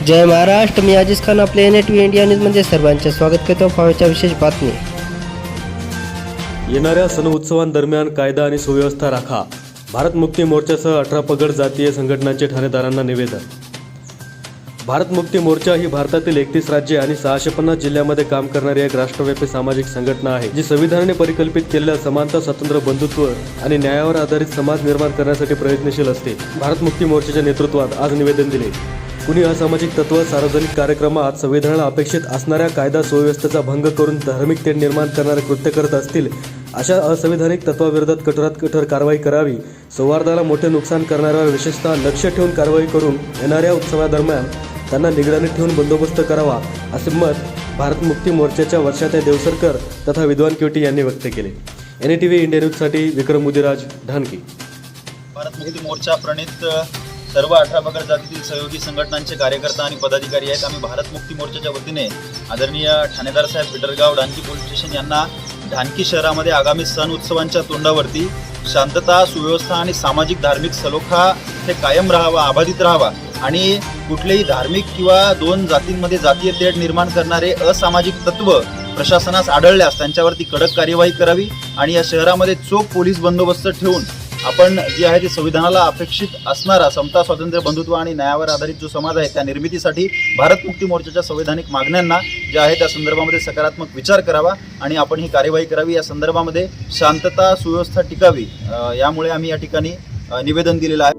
जय महाराष्ट्र. मी अजीज खान. आपल्या NATV India न्यूजमध्ये सर्वांचे स्वागत करतो. पाहूया विशेष बातमी. येणाऱ्या सण उत्सवांदरम्यान कायदा आणि सुव्यवस्था राखा. भारत मुक्ती मोर्चासह 18 पगड जातीय संघटनांचे ठाणेदारांना निवेदन. भारत मुक्ती मोर्चा ही भारतातील 31 राज्ये आणि 650 जिल्ह्यांमध्ये काम करणारी एक राष्ट्रव्यापी सामाजिक संघटना आहे, जी संविधानाने परिकल्पित केलेल्या समानता, स्वातंत्र्य, बंधुत्व आणि न्यायावर आधारित समाज निर्माण करण्यासाठी प्रयत्नशील असते. भारत मुक्ती मोर्चाच्या नेतृत्वात आज निवेदन दिले. कुणी असामाजिक तत्व सार्वजनिक कार्यक्रमात संविधानाला अपेक्षित असणाऱ्या कायदा सुव्यवस्थेचा भंग करून धार्मिक तेढ निर्माण करणारे कृत्य करत असतील, अशा असंविधानिक तत्वाविरोधात कठोरात कठोर कारवाई करावी. सौहार्दाला मोठे नुकसान करणाऱ्यावर विशेषतः लक्ष ठेवून कारवाई करून येणाऱ्या उत्सवादरम्यान त्यांना निगराणीत ठेवून बंदोबस्त करावा, असे मत भारत मुक्ती मोर्चाच्या वर्षाताई देवसरकर तथा विद्वान केवटी यांनी व्यक्त केले. NATV इंडिया न्यूजसाठी विक्रम मुदिराज, ढानकी. भारत मुक्ती मोर्चा प्रणित सर्व 18 पगड जातीतील सहयोगी संघटनांचे कार्यकर्ता आणि पदाधिकारी आहेत. आम्ही भारत मुक्ती मोर्चाच्या वतीने आदरणीय ठाणेदार साहेब बिडरगाव ढानकी पोलीस स्टेशन यांना ढानकी शहरामध्ये आगामी सण उत्सवांच्या तोंडावरती शांतता, सुव्यवस्था आणि सामाजिक धार्मिक सलोखा हे कायम राहावा, अबाधित राहावा आणि कुठलेही धार्मिक किंवा दोन जातींमध्ये जातीय तेढ निर्माण करणारे असामाजिक तत्व प्रशासनास आढळल्यास त्यांच्यावरती कडक कार्यवाही करावी आणि या शहरामध्ये चोख पोलीस बंदोबस्त ठेवून आपण जे आहे ते संविधानाला अपेक्षित असणारा समता, स्वातंत्र्य, बंधुत्व आणि न्यायावर आधारित जो समाज आहे त्या निर्मितीसाठी भारत मुक्ती मोर्चाच्या संवैधानिक मागण्यांना ज्या आहे त्या संदर्भामध्ये सकारात्मक विचार करावा आणि आपण ही कार्यवाही करावी. या संदर्भामध्ये शांतता, सुव्यवस्था टिकावी, यामुळे आम्ही या ठिकाणी निवेदन दिलेलं आहे.